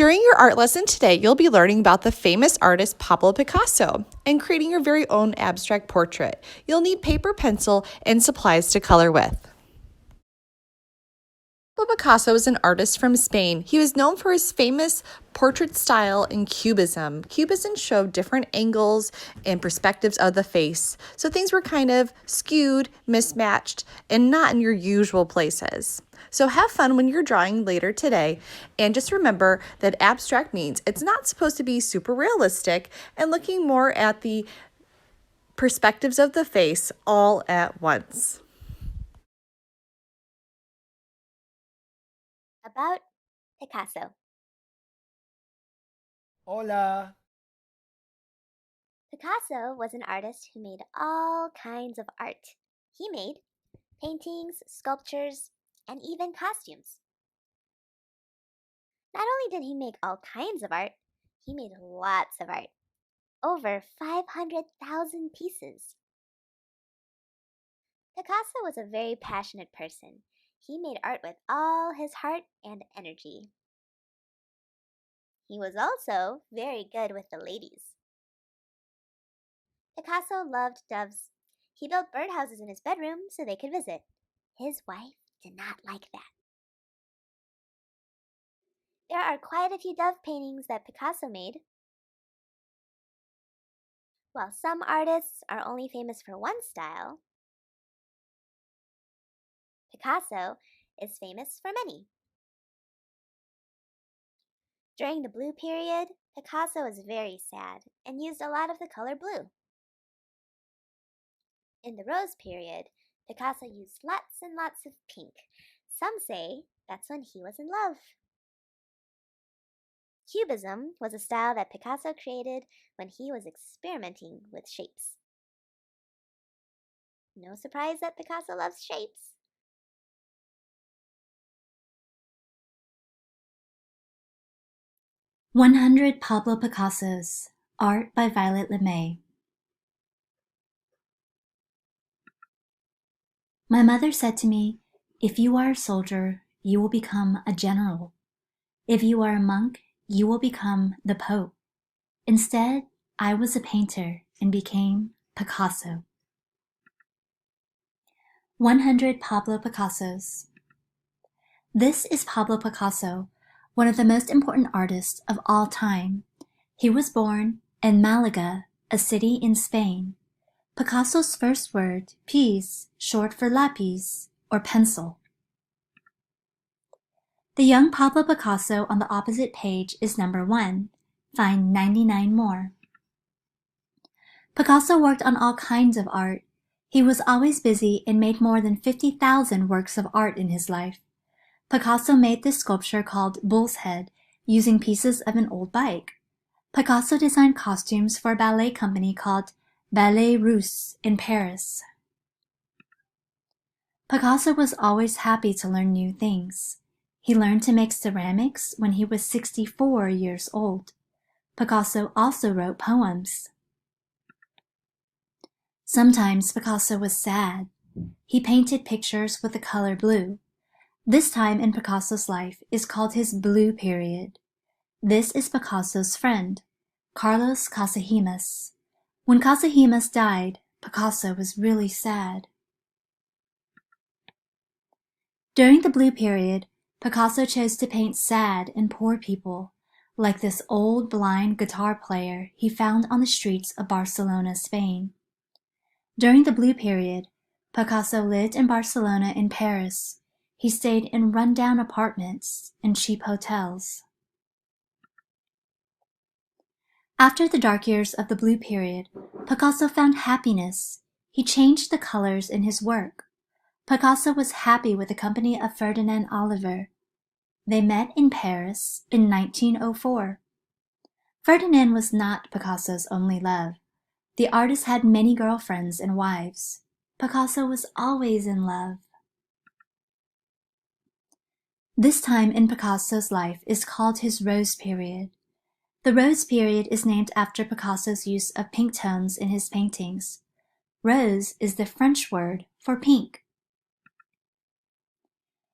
During your art lesson today, you'll be learning about the famous artist Pablo Picasso and creating your very own abstract portrait. You'll need paper, pencil, and supplies to color with. Pablo Picasso is an artist from Spain. He was known for his famous portrait style in Cubism. Cubism showed different angles and perspectives of the face, so things were kind of skewed, mismatched, and not in your usual places. So have fun when you're drawing later today, and just remember that abstract means it's not supposed to be super realistic and looking more at the perspectives of the face all at once. About Picasso. Hola. Picasso was an artist who made all kinds of art. He made paintings, sculptures, and even costumes. Not only did he make all kinds of art, he made lots of art. Over 500,000 pieces. Picasso was a very passionate person. He made art with all his heart and energy. He was also very good with the ladies. Picasso loved doves. He built birdhouses in his bedroom so they could visit. His wife did not like that. There are quite a few dove paintings that Picasso made. While some artists are only famous for one style, Picasso is famous for many. During the Blue period, Picasso was very sad and used a lot of the color blue. In the Rose period, Picasso used lots and lots of pink. Some say that's when he was in love. Cubism was a style that Picasso created when he was experimenting with shapes. No surprise that Picasso loves shapes. "100 Pablo Picassos", art by Violet LeMay. My mother said to me, "If you are a soldier, you will become a general. If you are a monk, you will become the Pope." Instead, I was a painter and became Picasso. 100 Pablo Picassos. This is Pablo Picasso, one of the most important artists of all time. He was born in Malaga, a city in Spain. Picasso's first word, pis, short for lapis, or pencil. The young Pablo Picasso on the opposite page is number 1. Find 99 more. Picasso worked on all kinds of art. He was always busy and made more than 50,000 works of art in his life. Picasso made this sculpture called Bull's Head using pieces of an old bike. Picasso designed costumes for a ballet company called Ballet Russe in Paris. Picasso was always happy to learn new things. He learned to make ceramics when he was 64 years old. Picasso also wrote poems. Sometimes Picasso was sad. He painted pictures with the color blue. This time in Picasso's life is called his Blue period. This is Picasso's friend, Carlos Casagemas. When Casagemas died, Picasso was really sad. During the Blue period, Picasso chose to paint sad and poor people, like this old blind guitar player he found on the streets of Barcelona, Spain. During the Blue period, Picasso lived in Barcelona and Paris. He stayed in run-down apartments and cheap hotels. After the dark years of the Blue period, Picasso found happiness. He changed the colors in his work. Picasso was happy with the company of Ferdinand Oliver. They met in Paris in 1904. Ferdinand was not Picasso's only love. The artist had many girlfriends and wives. Picasso was always in love. This time in Picasso's life is called his Rose period. The Rose period is named after Picasso's use of pink tones in his paintings. Rose is the French word for pink.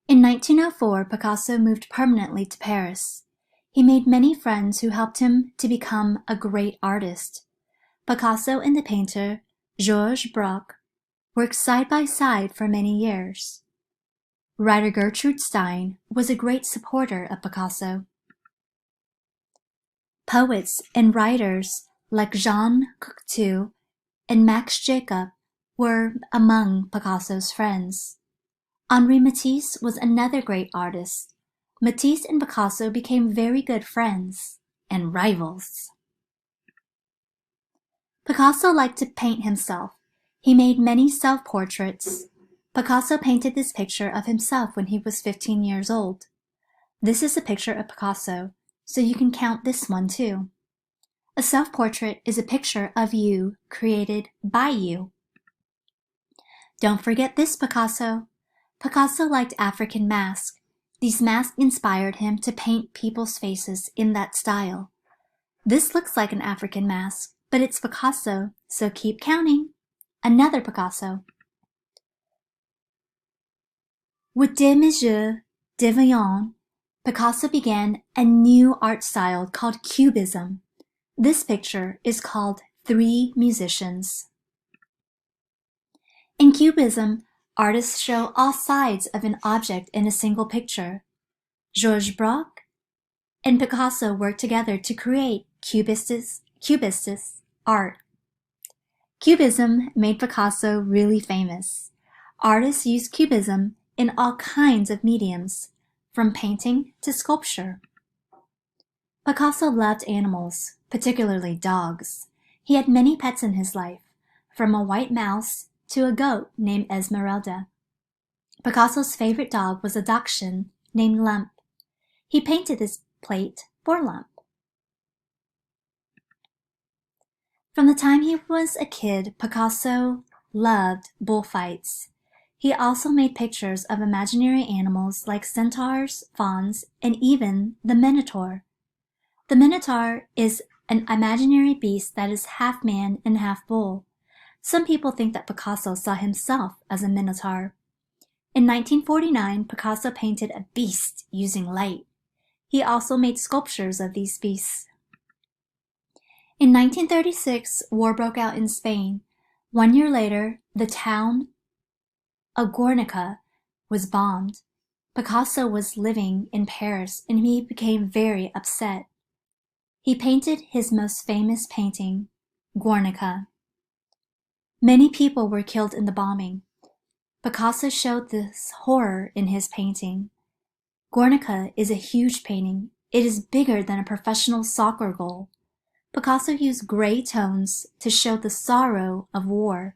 In 1904, Picasso moved permanently to Paris. He made many friends who helped him to become a great artist. Picasso and the painter Georges Braque worked side by side for many years. Writer Gertrude Stein was a great supporter of Picasso. Poets and writers like Jean Cocteau and Max Jacob were among Picasso's friends. Henri Matisse was another great artist. Matisse and Picasso became very good friends and rivals. Picasso liked to paint himself. He made many self-portraits. Picasso painted this picture of himself when he was 15 years old. This is a picture of Picasso, so you can count this one too. A self-portrait is a picture of you created by you. Don't forget this Picasso. Picasso liked African masks. These masks inspired him to paint people's faces in that style. This looks like an African mask, but it's Picasso, so keep counting. Another Picasso. With Des Mesures, Des Voyants, Picasso began a new art style called Cubism. This picture is called Three Musicians. In Cubism, artists show all sides of an object in a single picture. Georges Braque and Picasso worked together to create Cubist art. Cubism made Picasso really famous. Artists use Cubism in all kinds of mediums, from painting to sculpture. Picasso loved animals, particularly dogs. He had many pets in his life, from a white mouse to a goat named Esmeralda. Picasso's favorite dog was a dachshund named Lump. He painted this plate for Lump. From the time he was a kid, Picasso loved bullfights. He also made pictures of imaginary animals like centaurs, fawns, and even the Minotaur. The Minotaur is an imaginary beast that is half man and half bull. Some people think that Picasso saw himself as a Minotaur. In 1949, Picasso painted a beast using light. He also made sculptures of these beasts. In 1936, war broke out in Spain. 1 year later, the town of Guernica was bombed. Picasso was living in Paris and he became very upset. He painted his most famous painting, Guernica. Many people were killed in the bombing. Picasso showed this horror in his painting. Guernica is a huge painting. It is bigger than a professional soccer goal. Picasso used gray tones to show the sorrow of war.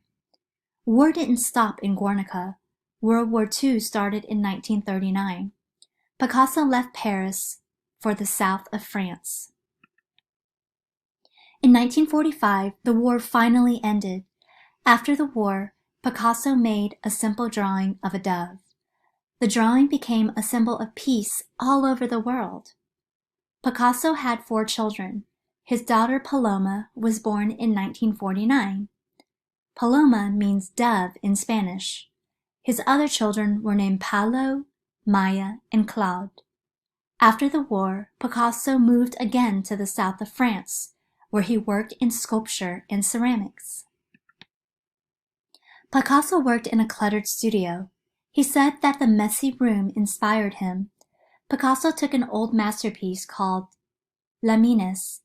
War didn't stop in Guernica. World War II started in 1939. Picasso left Paris for the south of France. In 1945, the war finally ended. After the war, Picasso made a simple drawing of a dove. The drawing became a symbol of peace all over the world. Picasso had 4 children. His daughter Paloma was born in 1949. Paloma means dove in Spanish. His other children were named Paolo, Maya, and Claude. After the war, Picasso moved again to the south of France, where he worked in sculpture and ceramics. Picasso worked in a cluttered studio. He said that the messy room inspired him. Picasso took an old masterpiece called La Mines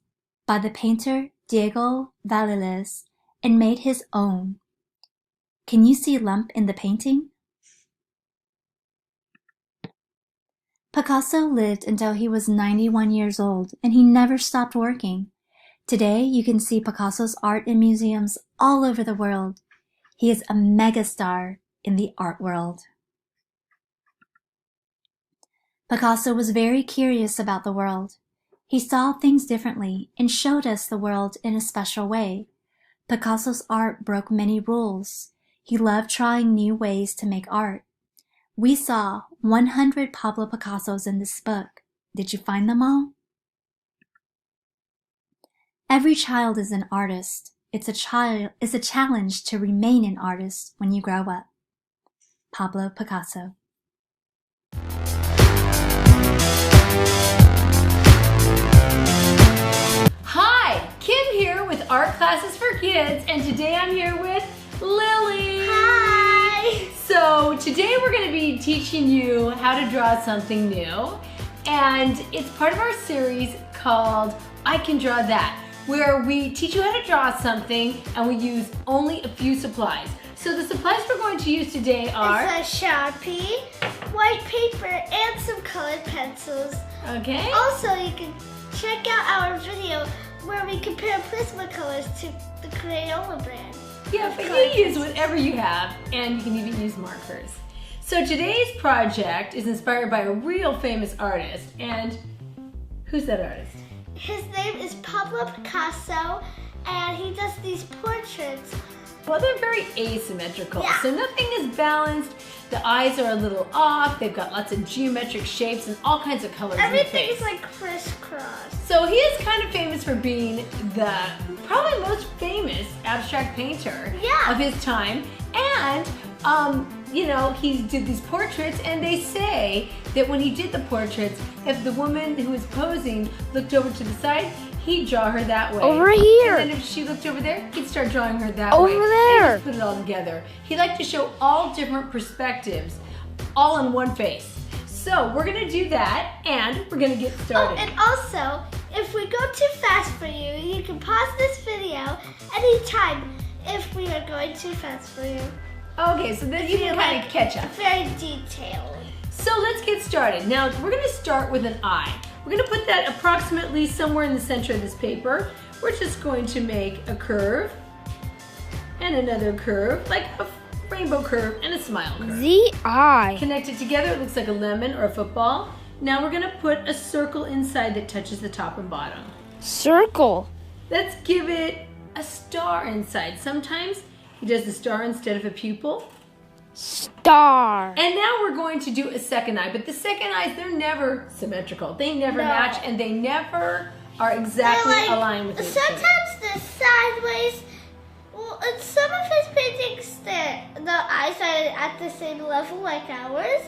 by the painter Diego Velázquez and made his own. Can you see Lump in the painting? Picasso lived until he was 91 years old and he never stopped working. Today you can see Picasso's art in museums all over the world. He is a megastar in the art world. Picasso was very curious about the world. He saw things differently and showed us the world in a special way. Picasso's art broke many rules. He loved trying new ways to make art. We saw 100 Pablo Picassos in this book. Did you find them all? Every child is an artist. It's a challenge to remain an artist when you grow up. Pablo Picasso. Art Classes for Kids, and today I'm here with Lily. Hi! So today we're going to be teaching you how to draw something new, and it's part of our series called I Can Draw That, where we teach you how to draw something and we use only a few supplies. So the supplies we're going to use today are It's a Sharpie, white paper, and some colored pencils. Okay. Also, you can check out our video where we compare Prismacolors to the Crayola brand. Yeah, but you use whatever you have, and you can even use markers. So today's project is inspired by a real famous artist, and who's that artist? His name is Pablo Picasso, and he does these portraits. Well, they're very asymmetrical, Yeah. so nothing is balanced. The eyes are a little off. They've got lots of geometric shapes and all kinds of colors in the Everything face. is like crisscross. So he is kind of famous for being the probably most famous abstract painter Yeah. of his time. And, you know, he did these portraits, and they say that when he did the portraits, if the woman who was posing looked over to the side, he'd draw her that way. Over here. And then if she looked over there, he'd start drawing her that Over way. there. And just put it all together. He liked to show all different perspectives, all in one face. So we're gonna do that, and we're gonna get Oh, started. and also, if we go too fast for you, you can pause this video anytime if we are going too fast for you. Okay, so then you can kind of catch up. Very detailed. So let's get started. Now we're gonna start with an eye. We're gonna put that approximately somewhere in the center of this paper. We're just going to make a curve and another curve, like a rainbow curve and a smile curve. The eye. Connect it together, it looks like a lemon or a football. Now we're gonna put a circle inside that touches the top and bottom. Circle. Let's give it a star inside. Sometimes he does the star instead of a pupil. Star. And now we're going to do a second eye, but the second eyes, they're never symmetrical. They never No. match, and they never are exactly They're like, aligned with each other. sometimes they're sideways. Well, in some of his paintings, the eyes are at the same level like ours.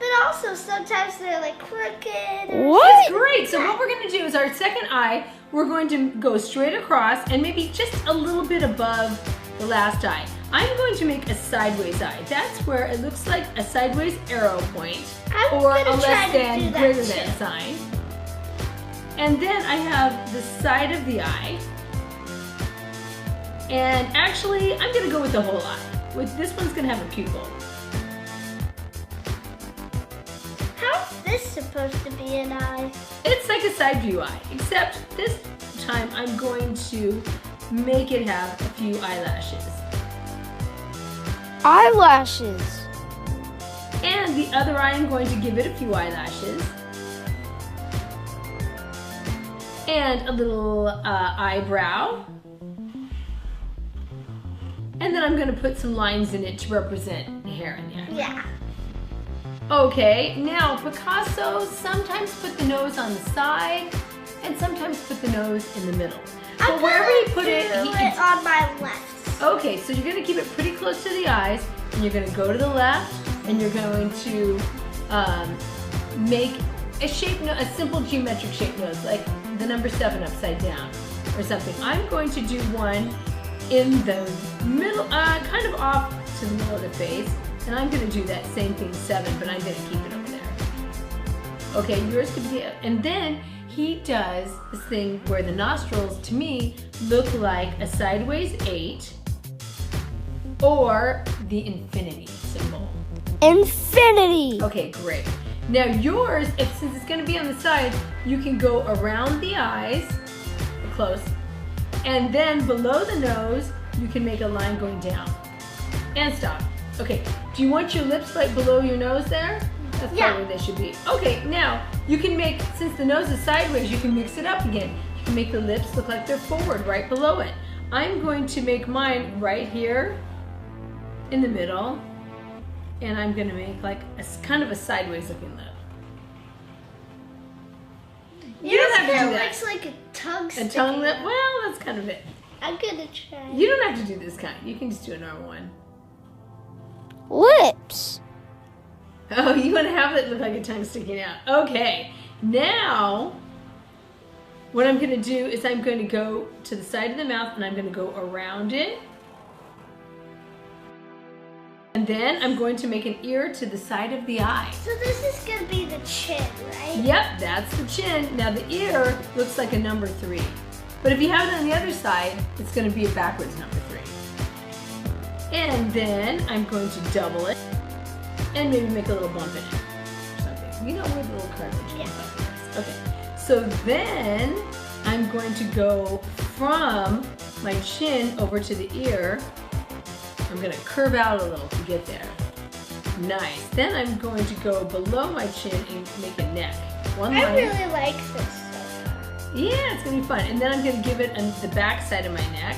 But also, sometimes they're like crooked. or What? It's great. So what we're going to do is our second eye, we're going to go straight across and maybe just a little bit above the last eye. I'm going to make a sideways eye. That's where it looks like a sideways arrow point I'm or a gonna try less to than, do that greater too. than sign. And then I have the side of the eye. And actually, I'm going to go with the whole eye. With this one's going to have a pupil. How's this supposed to be an eye? It's like a side view eye, except this time I'm going to make it have a few eyelashes. Eyelashes. And the other eye, I'm going to give it a few eyelashes. And a little eyebrow. And then I'm going to put some lines in it to represent hair in the eye. Yeah. Okay, now Picasso sometimes put the nose on the side and sometimes put the nose in the middle. But wherever he put it, do it on my left. Okay, so you're going to keep it pretty close to the eyes, and you're going to go to the left, and you're going to make a shape, a simple geometric shape nose, like the number 7 upside down or something. I'm going to do one in the middle, kind of off to the middle of the face, and I'm going to do that same thing, 7, but I'm going to keep it over there. Okay, yours could be, and then he does this thing where the nostrils, to me, look like a sideways 8 or the infinity symbol. Infinity. Okay, great. Now yours, since it's going to be on the side, you can go around the eyes, close, and then below the nose, you can make a line going down. And stop. Okay, do you want your lips right below your nose there? That's Yeah. probably where they should be. Okay, now you can make, since the nose is sideways, you can mix it up again. You can make the lips look like they're forward, right below it. I'm going to make mine right here in the middle, and I'm going to make like a kind of a sideways looking lip. You don't have to do that. Looks like a tongue A sticking tongue lip? out. Well, that's kind of it. I'm gonna try. You don't have to do this kind. You can just do a normal one. Lips. Oh, you want to have it look like a tongue sticking out. Okay, now what I'm going to do is I'm going to go to the side of the mouth and I'm going to go around it. And then I'm going to make an ear to the side of the eye. So this is going to be the chin, right? Yep, that's the chin. Now the ear looks like a number 3. But if you have it on the other side, it's going to be a backwards number 3. And then I'm going to double it and maybe make a little bump in it or something. You know, with a little cartilage. Yeah. Okay, so then I'm going to go from my chin over to the ear. I'm going to curve out a little to get there. Nice. Then I'm going to go below my chin and make a neck. One line. I really like this so far. Yeah, it's going to be fun. And then I'm going to give it on the back side of my neck.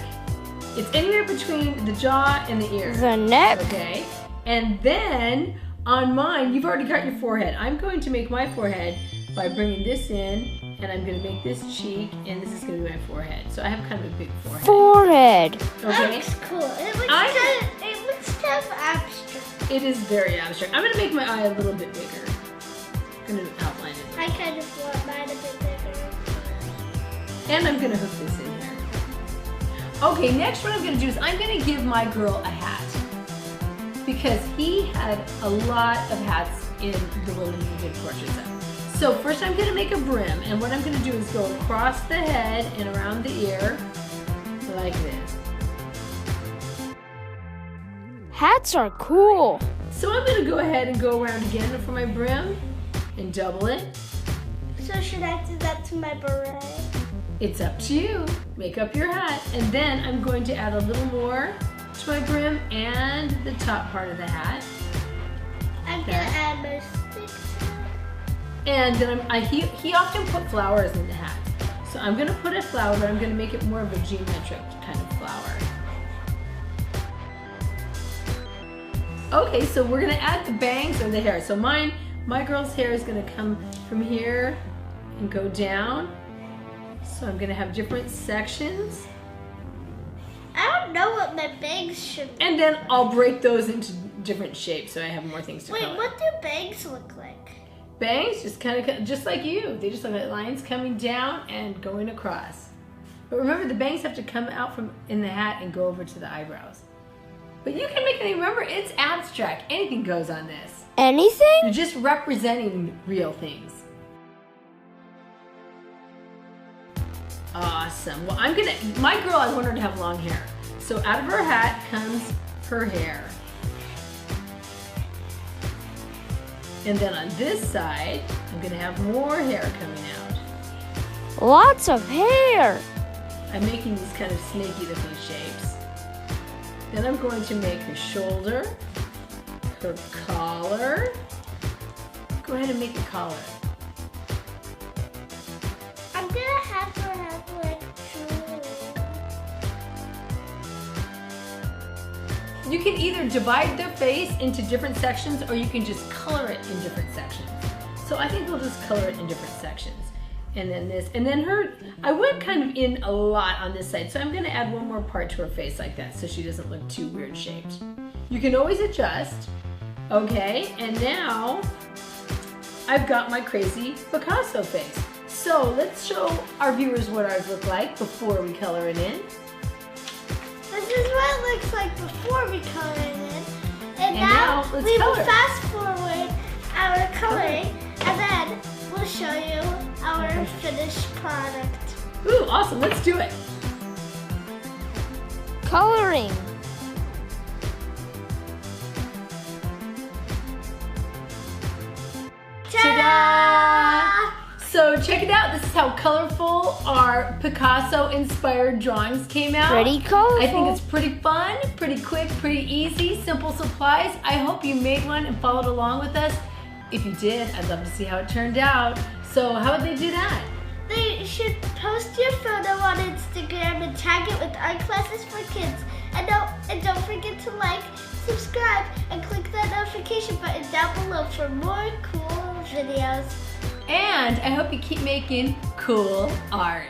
It's anywhere between the jaw and the ear. The neck. Okay. And then on mine, you've already got your forehead. I'm going to make my forehead by bringing this in, and I'm going to make this cheek, and this is going to be my forehead. So I have kind of a big forehead. Forehead. That Okay. looks cool. It looks kind of abstract. It is very abstract. I'm going to make my eye a little bit bigger. I'm going to outline it. I kind of want mine a bit bigger. And I'm going to hook this in here. Okay, next what I'm going to do is I'm going to give my girl a hat. Because he had a lot of hats in the women who did portraits of. So first I'm going to make a brim, and what I'm going to do is go across the head and around the ear like this. Hats are cool. So I'm going to go ahead and go around again for my brim and double it. So should I do that to my beret? It's up to you. Make up your hat. And then I'm going to add a little more to my brim and the top part of the hat. I'm going to add my sticks. And then he often put flowers in the hat. So I'm going to put a flower, but I'm going to make it more of a geometric kind of flower. Okay, so we're going to add the bangs or the hair. So my girl's hair is going to come from here and go down. So I'm going to have different sections. I don't know what my bangs should be. And then I'll break those into different shapes so I have more things to Wait, color. what do bangs look like? Bangs just kind of just like you. They just look like lines coming down and going across. But remember, the bangs have to come out from in the hat and go over to the eyebrows. But you can make anything. Remember, it's abstract. Anything goes on this. Anything? You're just representing real things. Awesome. Well, my girl, I want her to have long hair. So out of her hat comes her hair. And then on this side, I'm gonna have more hair coming out. Lots of hair. I'm making these kind of snaky looking shapes. Then I'm going to make her shoulder, her collar. Go ahead and make a collar. I'm going to have her have like jewelry. You can either divide their face into different sections or you can just color it in different sections. So I think we'll just color it in different sections. And then this, and then I went kind of in a lot on this side, so I'm gonna add one more part to her face like that so she doesn't look too weird shaped. You can always adjust, okay? And now I've got my crazy Picasso face. So let's show our viewers what ours look like before we color it in. This is what it looks like before we color it in. And now let's we will color. fast forward our coloring and then we'll show you our finished product. Ooh, awesome, let's do it. Coloring. Ta-da! So check it out, this is how colorful our Picasso-inspired drawings came out. Pretty colorful. I think it's pretty fun, pretty quick, pretty easy, simple supplies. I hope you made one and followed along with us. If you did, I'd love to see how it turned out. So how would they do that? They should post your photo on Instagram and tag it with Art Classes for Kids. And don't forget to like, subscribe, and click that notification button down below for more cool videos. And I hope you keep making cool art.